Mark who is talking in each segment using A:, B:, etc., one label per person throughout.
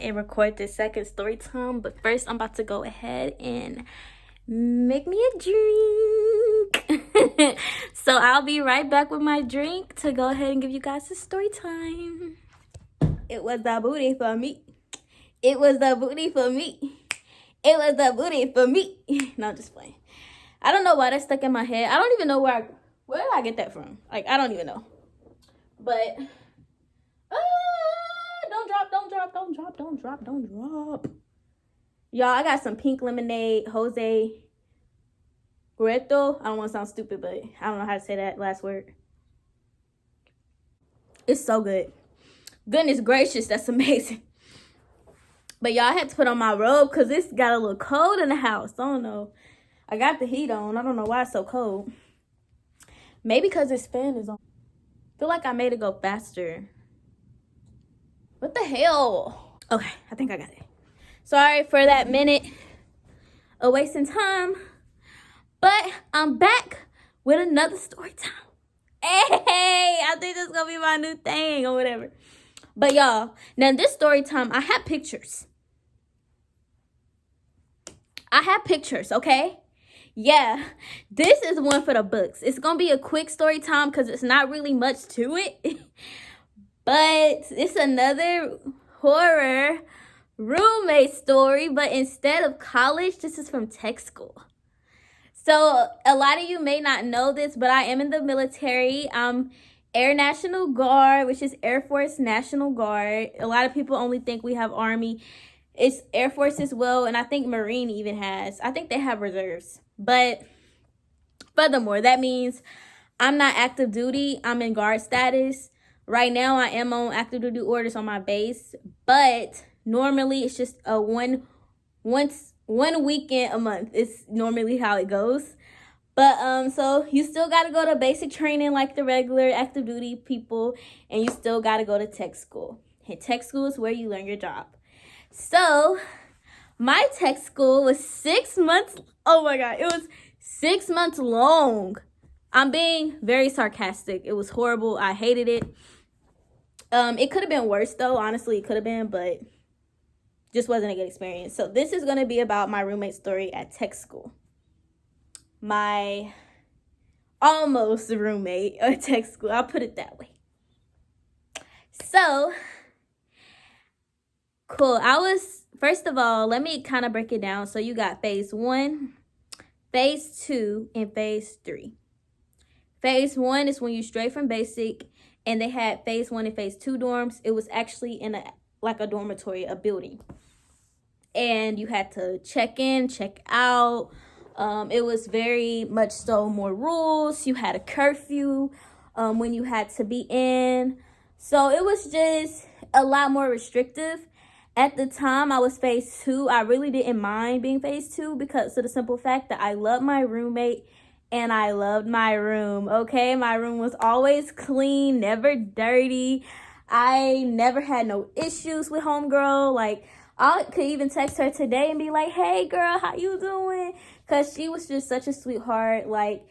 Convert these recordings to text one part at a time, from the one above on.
A: and record this second story time. But first, I'm about to go ahead and make me a drink. So I'll be right back with my drink to go ahead and give you guys a story time. It was the booty for me. It was the booty for me. It was the booty for me. No, I'm just playing. I don't know why that's stuck in my head. I don't even know where did I get that from? Like, I don't even know. But don't drop. Y'all, I got some pink lemonade, Jose Gueto. I don't want to sound stupid, but I don't know how to say that last word. It's so good. Goodness gracious, that's amazing. But y'all, I had to put on my robe because it's got a little cold in the house. I don't know. I got the heat on. I don't know why it's so cold. Maybe because this fan is on. I feel like I made it go faster. What the hell? Okay, I think I got it. Sorry for that minute of wasting time. But I'm back with another story time. Hey, I think this is going to be my new thing or whatever. But y'all, now this story time, I have pictures. Okay? Yeah, this is one for the books. It's going to be a quick story time because it's not really much to it. But it's another horror roommate story. But instead of college, this is from tech school. So a lot of you may not know this, but I am in the military. I'm Air National Guard, which is Air Force National Guard. A lot of people only think we have Army. It's Air Force as well, and I think Marine even has. I think they have reserves. But furthermore, that means I'm not active duty. I'm in guard status. Right now, I am on active duty orders on my base. But normally, it's just a one weekend a month. It's normally how it goes. But so you still got to go to basic training like the regular active duty people, and you still got to go to tech school. And tech school is where you learn your job. So my tech school was 6 months. Oh my God, it was 6 months long. I'm being very sarcastic. It was horrible. I hated it. It could have been worse though. Honestly, it could have been, but just wasn't a good experience. So this is going to be about my roommate story at tech school. My almost roommate at tech school. I'll put it that way. So, cool. First of all, let me kind of break it down. So you got phase 1, phase 2, and phase 3. Phase 1 is when you straight from basic, and they had phase 1 and phase 2 dorms. It was actually in a dormitory, a building. And you had to check in, check out. It was very much so more rules. You had a curfew when you had to be in. So it was just a lot more restrictive. At the time I was phase 2, I really didn't mind being phase 2 because of the simple fact that I loved my roommate and I loved my room. Okay, my room was always clean, never dirty. I never had no issues with homegirl. Like, I could even text her today and be like, hey girl, how you doing? Because she was just such a sweetheart. Like,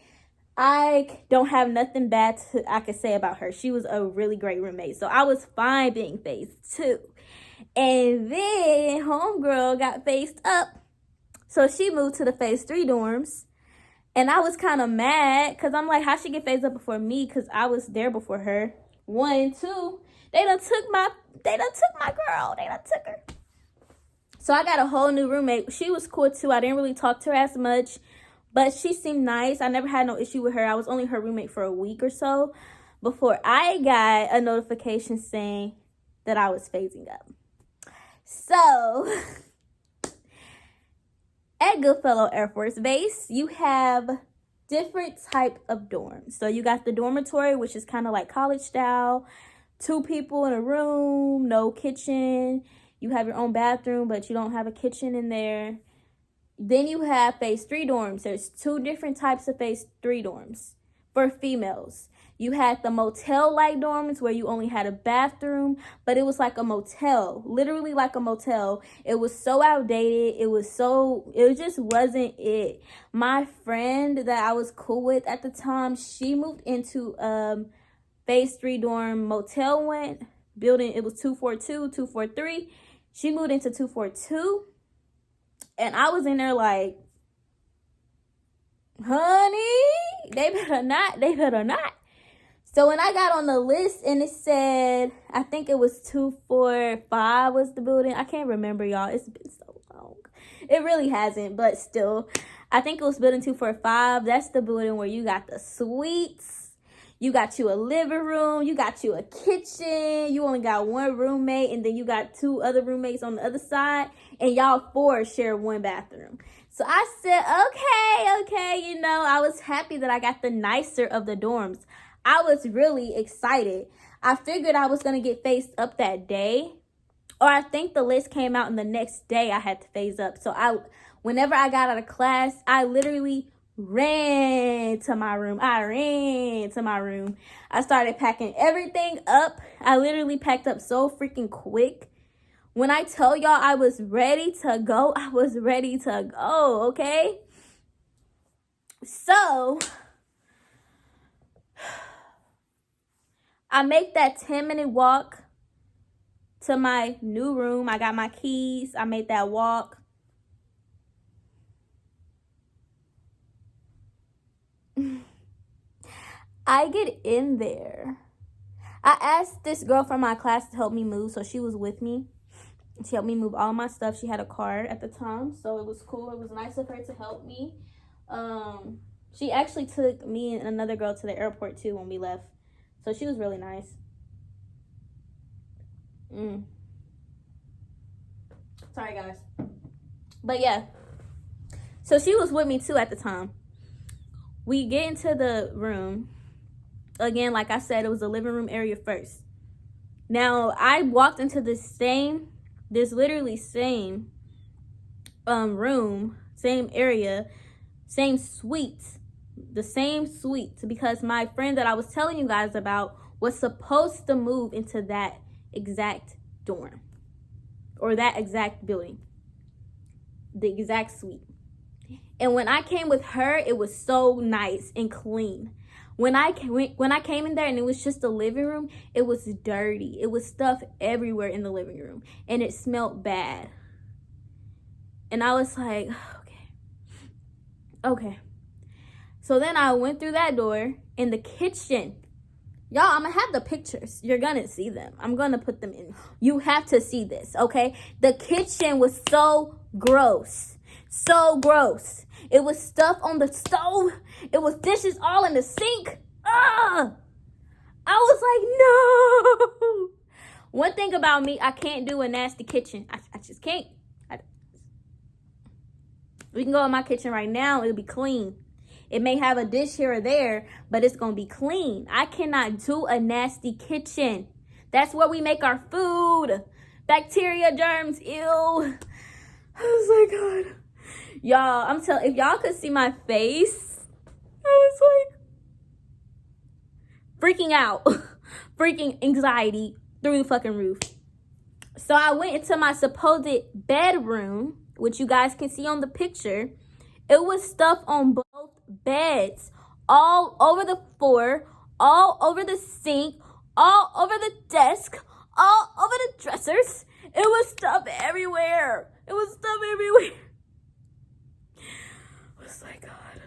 A: I don't have nothing bad I could say about her. She was a really great roommate. So I was fine being phase 2. And then homegirl got phased up. So she moved to the phase 3 dorms. And I was kind of mad because I'm like, how she get phased up before me? Because I was there before her. 1, 2, they done took my girl. They done took her. So I got a whole new roommate. She was cool too. I didn't really talk to her as much, but she seemed nice. I never had no issue with her. I was only her roommate for a week or so before I got a notification saying that I was phasing up. So at Goodfellow Air Force Base, you have different type of dorms. So you got the dormitory, which is kind of like college style. 2 people in a room, no kitchen. You have your own bathroom, but you don't have a kitchen in there. Then you have phase 3 dorms. There's 2 different types of phase 3 dorms for females. You had the motel-like dorms where you only had a bathroom, but it was like a motel, literally like a motel. It was so outdated. It just wasn't it. My friend that I was cool with at the time, she moved into phase 3 dorm motel building. It was 242, 243. She moved into 242. And I was in there like, honey, they better not. They better not. So when I got on the list and it said, I think it was 245 was the building. I can't remember, y'all. It's been so long. It really hasn't, but still. I think it was building 245. That's the building where you got the suites. You got you a living room. You got you a kitchen. You only got one roommate, and then you got 2 other roommates on the other side. And y'all 4 share one bathroom. So I said, okay. You know, I was happy that I got the nicer of the dorms. I was really excited. I figured I was going to get phased up that day. Or I think the list came out and the next day I had to phase up. So whenever I got out of class, I literally ran to my room. I started packing everything up. I literally packed up so freaking quick. When I tell y'all I was ready to go, I was ready to go, okay? So I make that 10-minute walk to my new room. I got my keys. I made that walk. I get in there. I asked this girl from my class to help me move, so she was with me. She helped me move all my stuff. She had a car at the time, so it was cool. It was nice of her to help me. She actually took me and another girl to the airport, too, when we left. So she was really nice. Sorry, guys. But, yeah. So she was with me, too, at the time. We get into the room. Again, like I said, it was the living room area first. Now, I walked into this literally same room, same area, same suite, the same suite, because my friend that I was telling you guys about was supposed to move into that exact dorm or that exact building, the exact suite. And when I came with her, it was so nice and clean. When I came in there and it was just the living room, it was dirty. It was stuff everywhere in the living room. And it smelled bad. And I was like, okay. So then I went through that door in the kitchen. Y'all, I'm going to have the pictures. You're going to see them. I'm going to put them in. You have to see this, okay? The kitchen was so gross. So gross. It was stuff on the stove. It was dishes all in the sink. I was like, no. One thing about me, I can't do a nasty kitchen. I just can't. We can go in my kitchen right now. It'll be clean. It may have a dish here or there, but it's going to be clean. I cannot do a nasty kitchen. That's where we make our food. Bacteria, germs, ew. I was like, God. Y'all, if y'all could see my face, I was like freaking out. Freaking anxiety through the fucking roof. So I went into my supposed bedroom, which you guys can see on the picture. It was stuff on both beds, all over the floor, all over the sink, all over the desk, all over the dressers. It was stuff everywhere. I was like, God,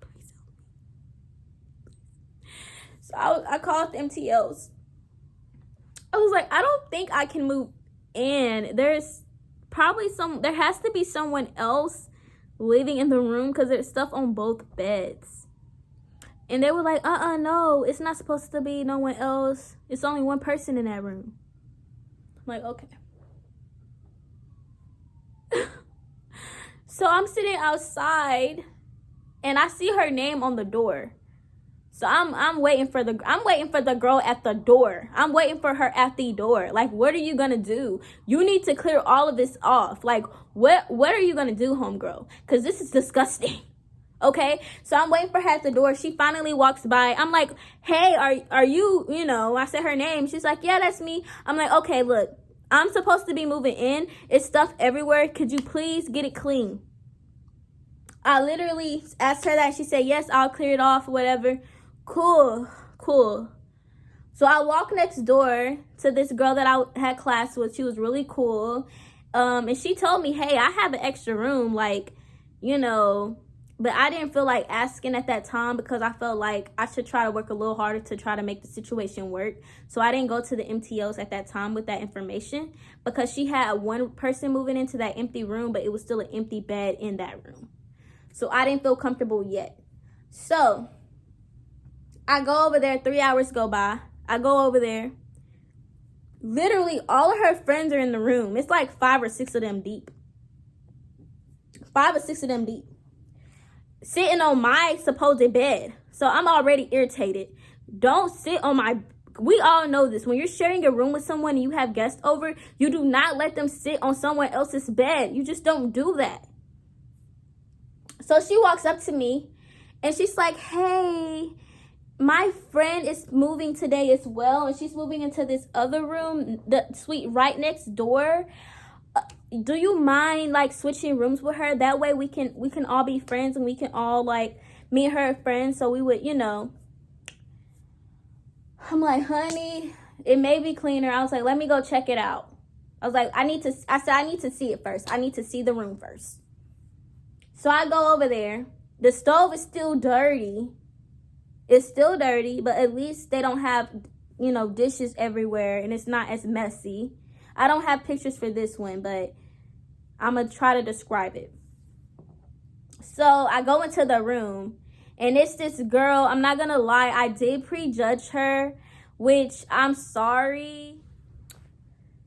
A: please help me. So I called the MTLs. I was like, I don't think I can move in. There has to be someone else living in the room because there's stuff on both beds. And they were like, no, it's not supposed to be no one else. It's only one person in that room. I'm like, okay. So I'm sitting outside and I see her name on the door. So I'm waiting for the girl at the door. I'm waiting for her at the door. Like, what are you gonna do? You need to clear all of this off. Like, what are you gonna do, homegirl? Because this is disgusting. Okay? So I'm waiting for her at the door. She finally walks by. I'm like, hey, are you, I said her name. She's like, yeah, that's me. I'm like, okay, look, I'm supposed to be moving in. It's stuff everywhere. Could you please get it clean? I literally asked her that. She said, yes, I'll clear it off, whatever. Cool. So I walked next door to this girl that I had class with. She was really cool. And she told me, hey, I have an extra room, like, you know, but I didn't feel like asking at that time because I felt like I should try to work a little harder to try to make the situation work. So I didn't go to the MTOs at that time with that information because she had one person moving into that empty room, but it was still an empty bed in that room. So I didn't feel comfortable yet. So I go over there, 3 hours go by. I go over there. Literally all of her friends are in the room. It's like 5 or 6 of them deep. 5 or 6 of them deep. Sitting on my supposed bed. So I'm already irritated. Don't sit on my... We all know this. When you're sharing a room with someone and you have guests over, you do not let them sit on someone else's bed. You just don't do that. So she walks up to me and she's like, hey, my friend is moving today as well. And she's moving into this other room, the suite right next door. Do you mind like switching rooms with her? That way we can all be friends and we can all like me and her friends. So we would, you know. I'm like, honey, it may be cleaner. I was like, let me go check it out. I was like, I said I need to see it first. I need to see the room first. So I go over there. The stove is still dirty. It's still dirty, but at least they don't have, you know, dishes everywhere and it's not as messy. I don't have pictures for this one, but I'm going to try to describe it. So I go into the room, and it's this girl. I'm not going to lie. I did prejudge her, which I'm sorry.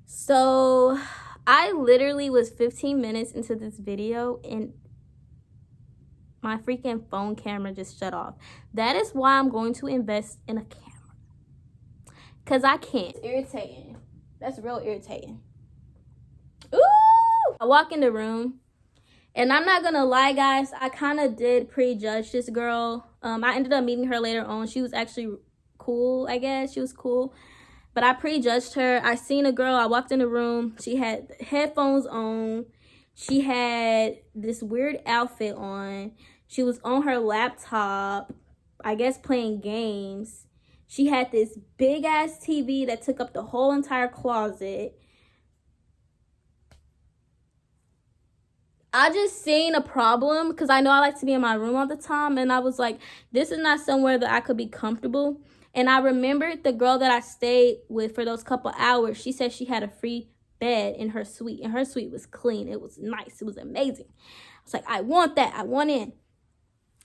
A: So I literally was 15 minutes into this video, and my freaking phone camera just shut off. That is why I'm going to invest in a camera. Because I can't. It's irritating. That's real irritating. Ooh! I walk in the room, and I'm not gonna lie, guys. I kind of did prejudge this girl. I ended up meeting her later on. She was actually cool, I guess. She was cool. But I prejudged her. I seen a girl. I walked in the room. She had headphones on. She had this weird outfit on. She was on her laptop, I guess playing games. She had this big ass TV that took up the whole entire closet. I just seen a problem because I know I like to be in my room all the time. And I was like, this is not somewhere that I could be comfortable. And I remembered the girl that I stayed with for those couple hours. She said she had a free bed in her suite. And her suite was clean. It was nice. It was amazing. I was like, I want that. I want in.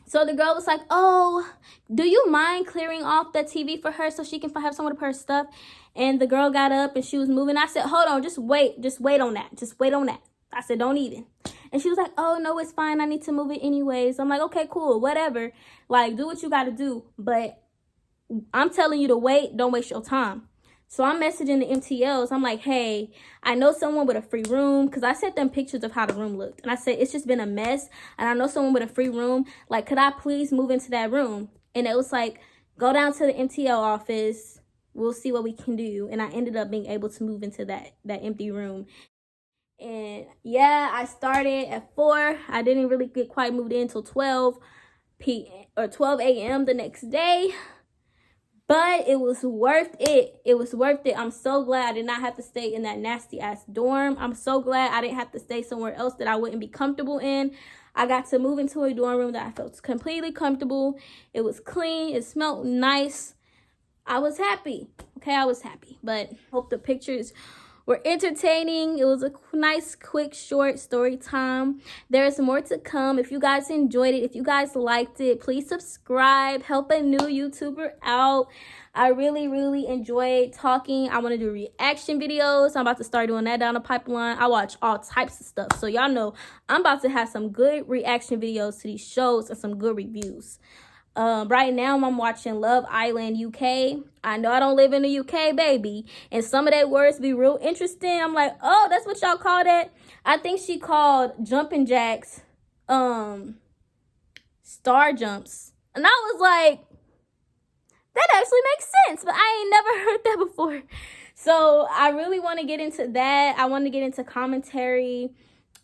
A: So the girl was like, oh, do you mind clearing off the TV for her so she can have some of her stuff? And the girl got up and she was moving. I said, hold on, just wait. Just wait on that. Just wait on that. I said, don't even. And she was like, oh, no, it's fine. I need to move it anyways. I'm like, okay, cool, whatever. Like, do what you got to do. But I'm telling you to wait. Don't waste your time. So I'm messaging the MTLs. I'm like, hey, I know someone with a free room. Because I sent them pictures of how the room looked. And I said, it's just been a mess. And I know someone with a free room. Like, could I please move into that room? And it was like, go down to the MTL office. We'll see what we can do. And I ended up being able to move into that empty room. And yeah, I started at 4. I didn't really get quite moved in until 12 p.m. or 12 a.m. the next day. But it was worth it. It was worth it. I'm so glad I did not have to stay in that nasty ass dorm. I'm so glad I didn't have to stay somewhere else that I wouldn't be comfortable in. I got to move into a dorm room that I felt completely comfortable. It was clean. It smelled nice. I was happy. Okay, I was happy. But hope the pictures were entertaining. It was a nice, quick, short story time. There's more to come. If you guys enjoyed it, if you guys liked it, please subscribe. Help a new YouTuber out. I really, really enjoyed talking. I want to do reaction videos. I'm about to start doing that down the pipeline. I watch all types of stuff. So y'all know I'm about to have some good reaction videos to these shows and some good reviews. Right now I'm watching Love Island UK. I know I don't live in the UK, baby. And some of that words be real interesting. I'm like, oh, that's what y'all call that? I think she called jumping jacks, star jumps. And I was like, that actually makes sense. But I ain't never heard that before. So I really want to get into that. I want to get into commentary.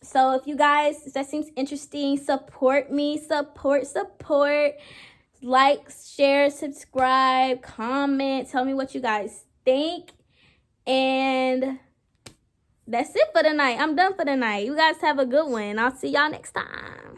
A: So if you guys, that seems interesting, support me. Support. like, share, subscribe, comment. Tell me what you guys think. And that's it for the night. I'm done for the night. You guys have a good one. I'll see y'all next time.